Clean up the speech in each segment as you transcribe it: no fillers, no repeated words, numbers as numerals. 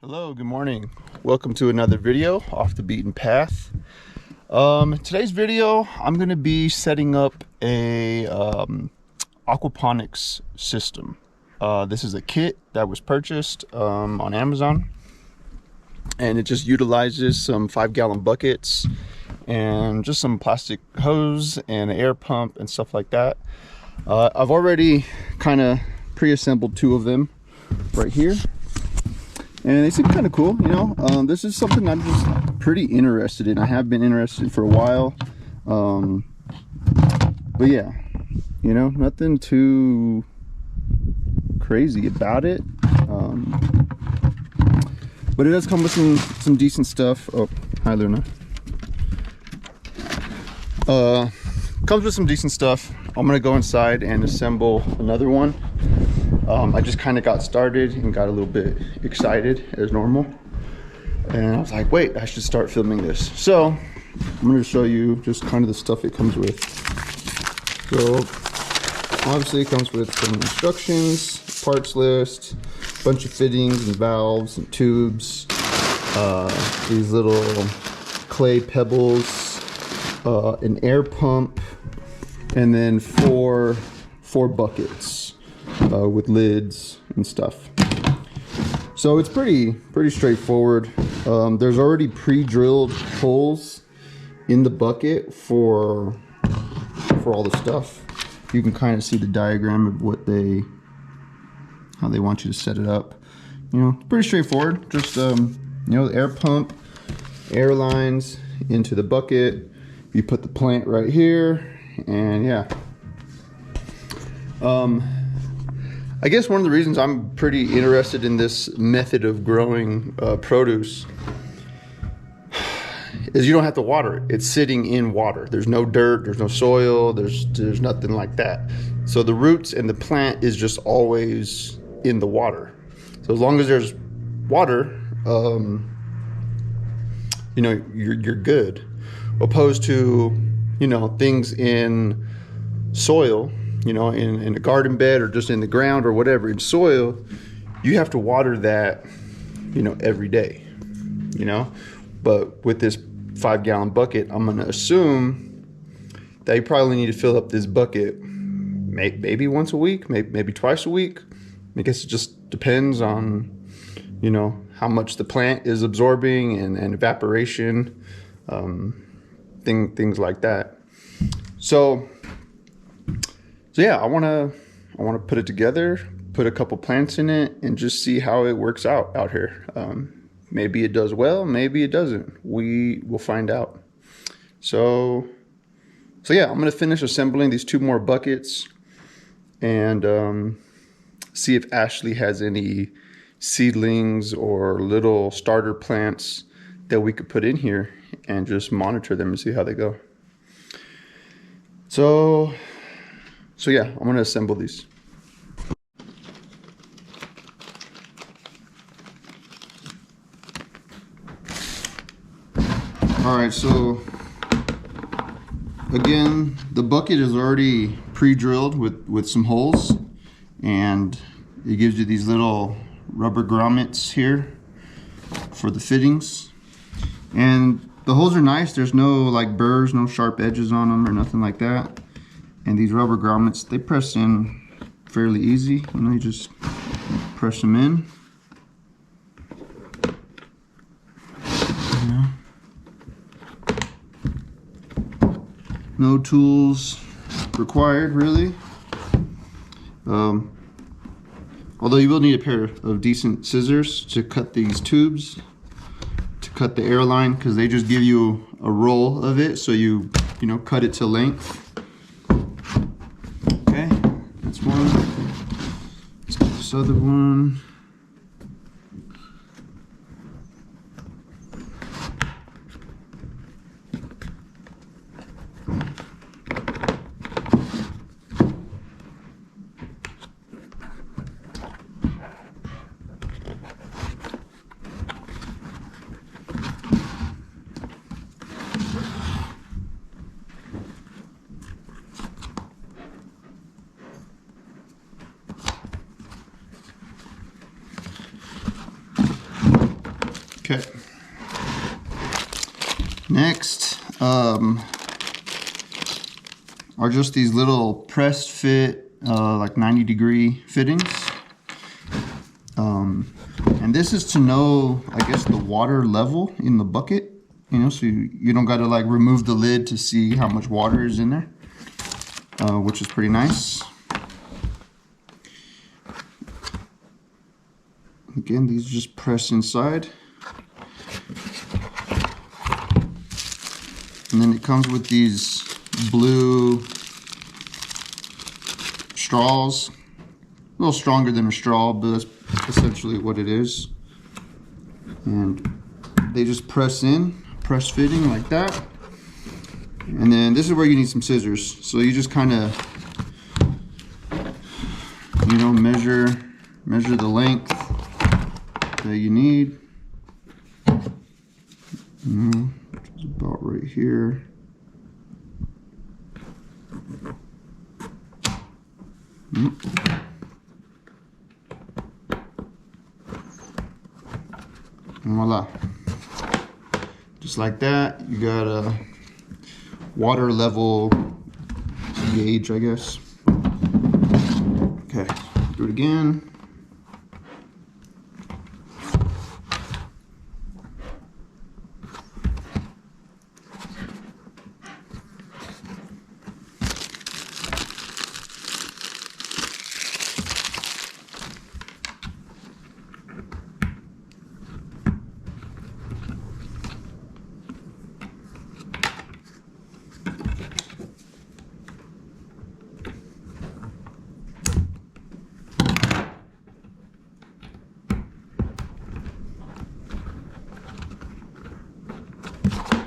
Hello, good morning. Welcome to another video off the beaten path. Today's video, I'm going to be setting up a aquaponics system. This is a kit that was purchased on Amazon, and it just utilizes some 5-gallon buckets and just some plastic hose and an air pump and stuff like that. I've already kind of pre-assembled 2 of them right here. And they seem kind of cool, you know. This is something I'm just pretty interested in. I have been interested for a while. But yeah, you know, nothing too crazy about it. But it does come with some decent stuff. Oh, hi Luna. Comes with some decent stuff. I'm gonna go inside and assemble another one. I just kind of got started and got a little bit excited as normal, and I was like, wait, I should start filming this. So I'm going to show you just kind of the stuff it comes with. So obviously it comes with some instructions, parts list, a bunch of fittings and valves and tubes, these little clay pebbles, an air pump, and then four buckets with lids and stuff. So it's pretty straightforward. There's already pre-drilled holes in the bucket for all the stuff. You can kind of see the diagram of how they want you to set it up. You know, it's pretty straightforward. Just you know, the air pump, air lines into the bucket. You put the plant right here, and yeah. I guess one of the reasons I'm pretty interested in this method of growing produce is you don't have to water it. It's sitting in water. There's no dirt, there's no soil, there's nothing like that. So the roots and the plant is just always in the water. So as long as there's water, you know, you're good. Opposed to, you know, things in soil, you know, in a garden bed or just in the ground or whatever. In soil, you have to water that, you know, every day, you know. But with this 5-gallon bucket, I'm going to assume that you probably need to fill up this bucket maybe once a week, maybe twice a week. I guess it just depends on, you know, how much the plant is absorbing and evaporation, things like that. So yeah, I want to put it together, put a couple plants in it, and just see how it works out here. Maybe it does well, maybe it doesn't. We will find out. So yeah, I'm going to finish assembling these 2 more buckets and see if Ashley has any seedlings or little starter plants that we could put in here and just monitor them and see how they go. So yeah, I'm going to assemble these. All right, so again, the bucket is already pre-drilled with some holes, and it gives you these little rubber grommets here for the fittings. And the holes are nice. There's no like burrs, no sharp edges on them or nothing like that. And these rubber grommets, they press in fairly easy. You know, you just press them in. Yeah. No tools required, really. Although you will need a pair of decent scissors to cut these tubes, to cut the air line, because they just give you a roll of it, so you know, cut it to length. Okay, that's one. Let's get this other one. Okay. Next are just these little pressed fit, like 90-degree fittings. And this is to know, I guess, the water level in the bucket, you know, so you don't got to like remove the lid to see how much water is in there, which is pretty nice. Again, these just press inside. And then it comes with these blue straws. A little stronger than a straw, but that's essentially what it is. And they just press fitting like that. And then this is where you need some scissors. So you just kind of, you know, measure the length that you need. It's about right here. And voila. Just like that, you got a water level gauge, I guess. Okay, do it again.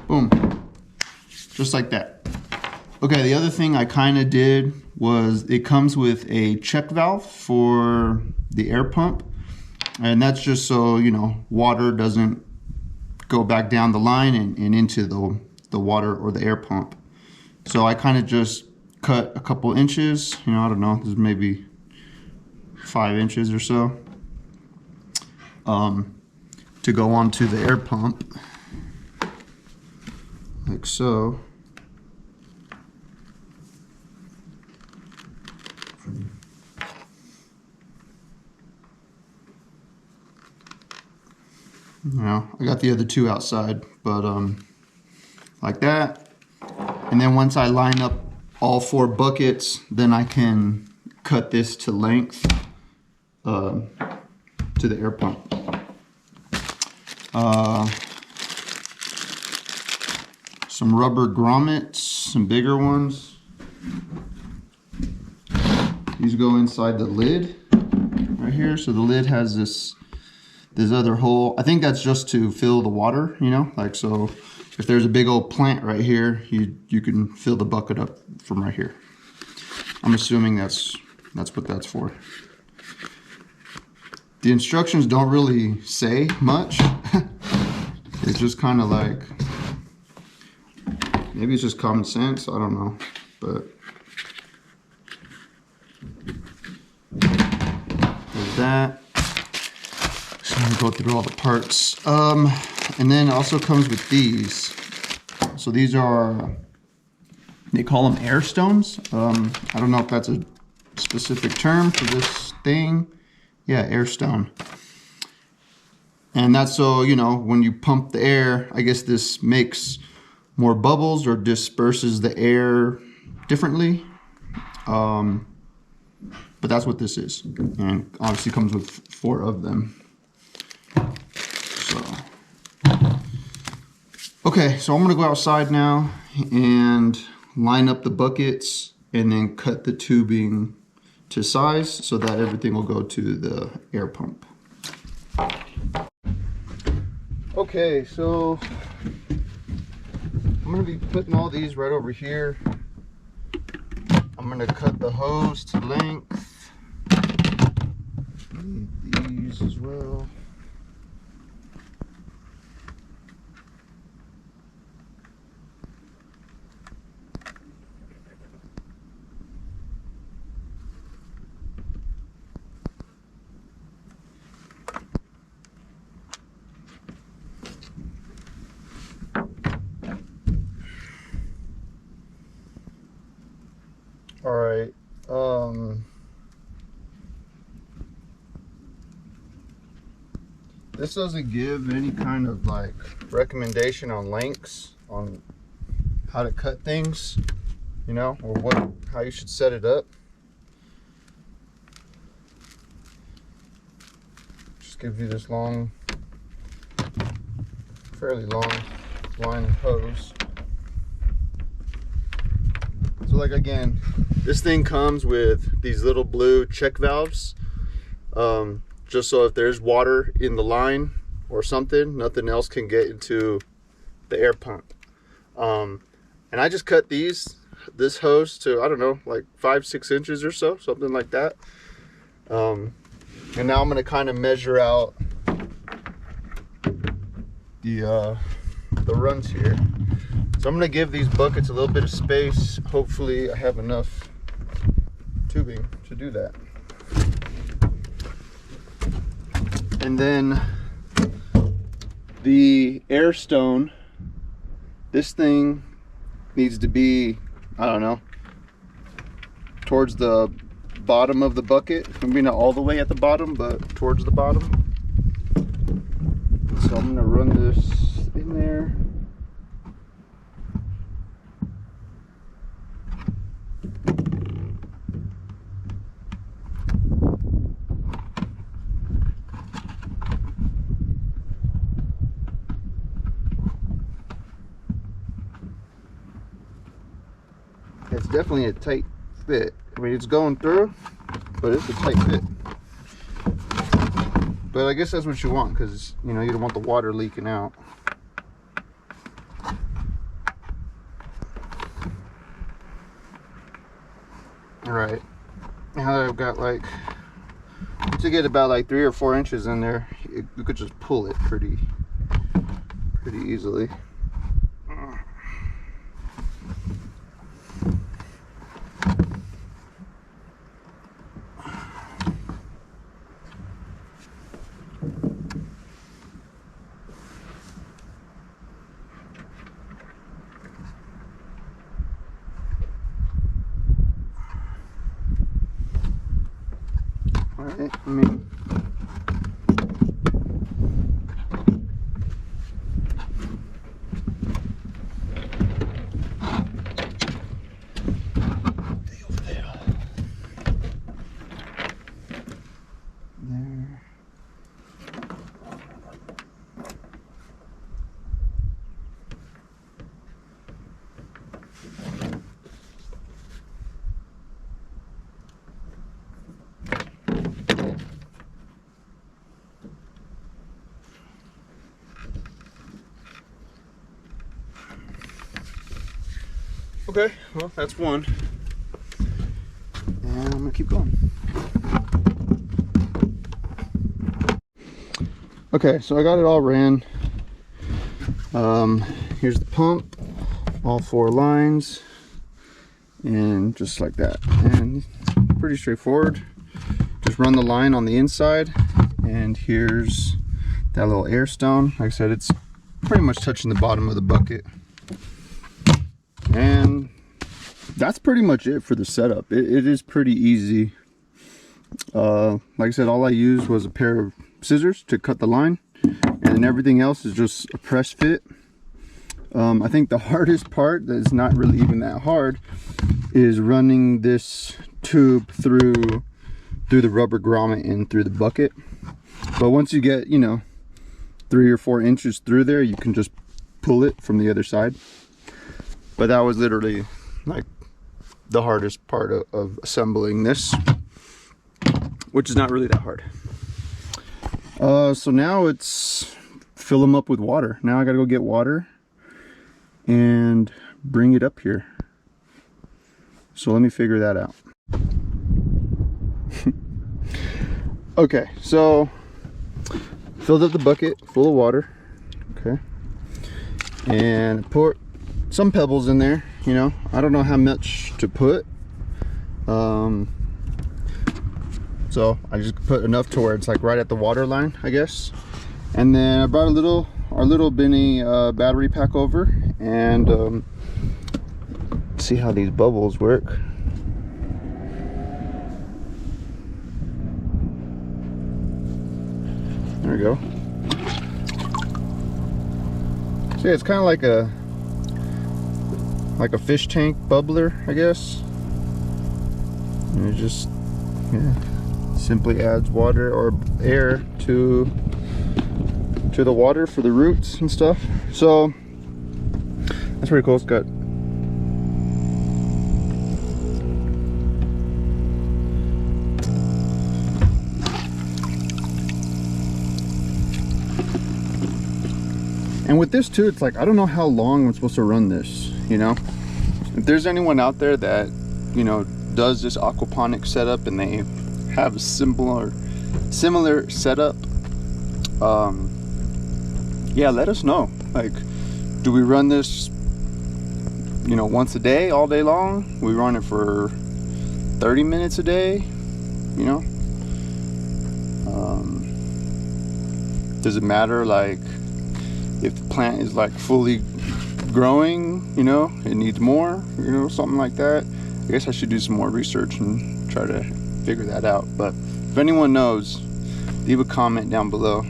Boom, just like that. Okay, the other thing I kind of did was it comes with a check valve for the air pump, and that's just so, you know, water doesn't go back down the line and into the water or the air pump. So I kind of just cut a couple inches, you know, I don't know, this is maybe 5 inches or so, to go onto the air pump. Like so. Now, I got the other two outside, but like that. And then once I line up all 4 buckets, then I can cut this to length to the air pump. Some rubber grommets, some bigger ones. These go inside the lid right here. So the lid has this other hole. I think that's just to fill the water, you know, like so if there's a big old plant right here, you can fill the bucket up from right here. I'm assuming that's what that's for. The instructions don't really say much. It's just kind of like, maybe it's just common sense, I don't know, but there's that. So I'm gonna go through all the parts. And then it also comes with these. So these are, they call them air stones. I don't know if that's a specific term for this thing. Yeah, air stone. And that's so, you know, when you pump the air, I guess this makes more bubbles or disperses the air differently. But that's what this is. And obviously comes with 4 of them. So, okay, so I'm gonna go outside now and line up the buckets and then cut the tubing to size so that everything will go to the air pump. Okay, so I'm gonna be putting all these right over here. I'm gonna cut the hose to length. Need these as well. This doesn't give any kind of like recommendation on lengths, on how to cut things, you know, or how you should set it up. Just gives you this long, fairly long line of hose. So like again, this thing comes with these little blue check valves, just so if there's water in the line or something, nothing else can get into the air pump. And I just cut this hose to, I don't know, like 5-6 inches or so, something like that. And now I'm gonna kind of measure out the runs here. So I'm gonna give these buckets a little bit of space. Hopefully I have enough tubing to do that. And then the air stone, this thing needs to be, I don't know, towards the bottom of the bucket. Maybe not all the way at the bottom, but towards the bottom. So I'm gonna run this in there. It's definitely a tight fit. I mean, it's going through, but it's a tight fit. But I guess that's what you want, because you know you don't want the water leaking out. All right, now that I've got like, to get about like 3 or 4 inches in there, you could just pull it pretty easily. Alright, I mean, there. Okay, well, that's one. And I'm gonna keep going. Okay, so I got it all ran. Here's the pump, all 4 lines, and just like that. And pretty straightforward. Just run the line on the inside, and here's that little air stone. Like I said, it's pretty much touching the bottom of the bucket. And that's pretty much it for the setup. It is pretty easy. Like I said, all I used was a pair of scissors to cut the line, and then everything else is just a press fit. I think the hardest part, that is not really even that hard, is running this tube through the rubber grommet and through the bucket. But once you get, you know, 3 or 4 inches through there, you can just pull it from the other side. But that was literally like the hardest part of assembling this, which is not really that hard. So now it's fill them up with water. Now I gotta go get water and bring it up here. So let me figure that out. Okay, so filled up the bucket full of water. Okay, and put some pebbles in there. You know, I don't know how much to put, so I just put enough to where it's like right at the water line, I guess. And then I brought our little Benny battery pack over, and see how these bubbles work. There we go. So yeah, it's kind of like a fish tank bubbler, I guess. And it just simply adds water or air to the water for the roots and stuff. So that's pretty cool. It's got and with this too, it's like I don't know how long I'm supposed to run this, you know. If there's anyone out there that, you know, does this aquaponics setup and they have a similar setup, yeah, let us know. Like, do we run this, you know, once a day, all day long? We run it for 30 minutes a day, you know? Does it matter, like, if the plant is like fully growing, you know, it needs more, you know, something like that? I guess I should do some more research and try to figure that out. But if anyone knows, leave a comment down below,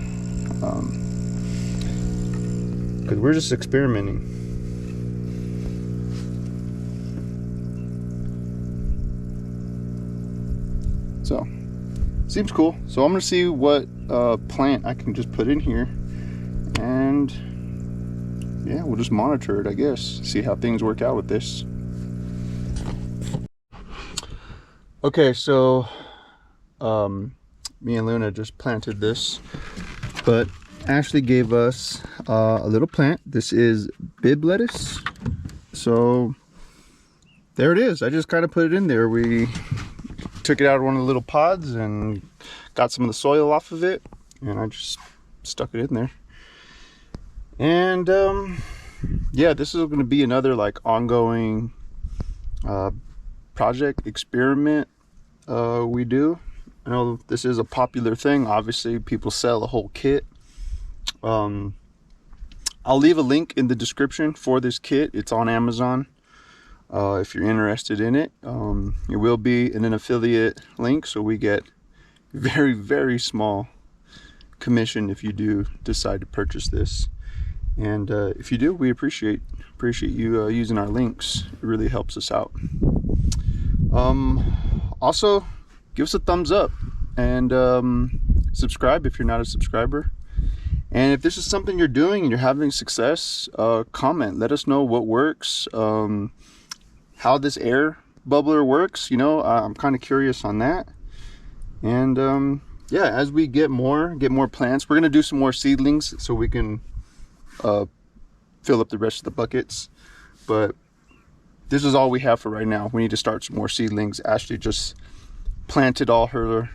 because we're just experimenting. So seems cool. So I'm gonna see what plant I can just put in here, and yeah, we'll just monitor it, I guess, see how things work out with this. Okay, so me and Luna just planted this, but Ashley gave us a little plant. This is bib lettuce. So there it is. I just kind of put it in there. We took it out of one of the little pods and got some of the soil off of it, and I just stuck it in there. And yeah, this is going to be another like ongoing project experiment we do. I know this is a popular thing. Obviously, people sell a whole kit. I'll leave a link in the description for this kit. It's on Amazon. If you're interested in it, it will be in an affiliate link, so we get very, very small commission if you do decide to purchase this. And if you do, we appreciate you using our links. It really helps us out. Also, give us a thumbs up and subscribe if you're not a subscriber. And if this is something you're doing and you're having success, comment. Let us know what works, how this air bubbler works. You know, I'm kind of curious on that. And yeah, as we get more plants, we're gonna do some more seedlings so we can fill up the rest of the buckets. But this is all we have for right now. We need to start some more seedlings. Ashley just planted all her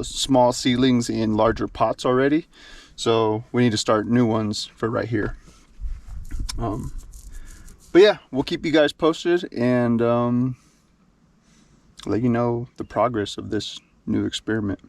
small seedlings in larger pots already, so we need to start new ones for right here. But yeah, we'll keep you guys posted and let you know the progress of this new experiment.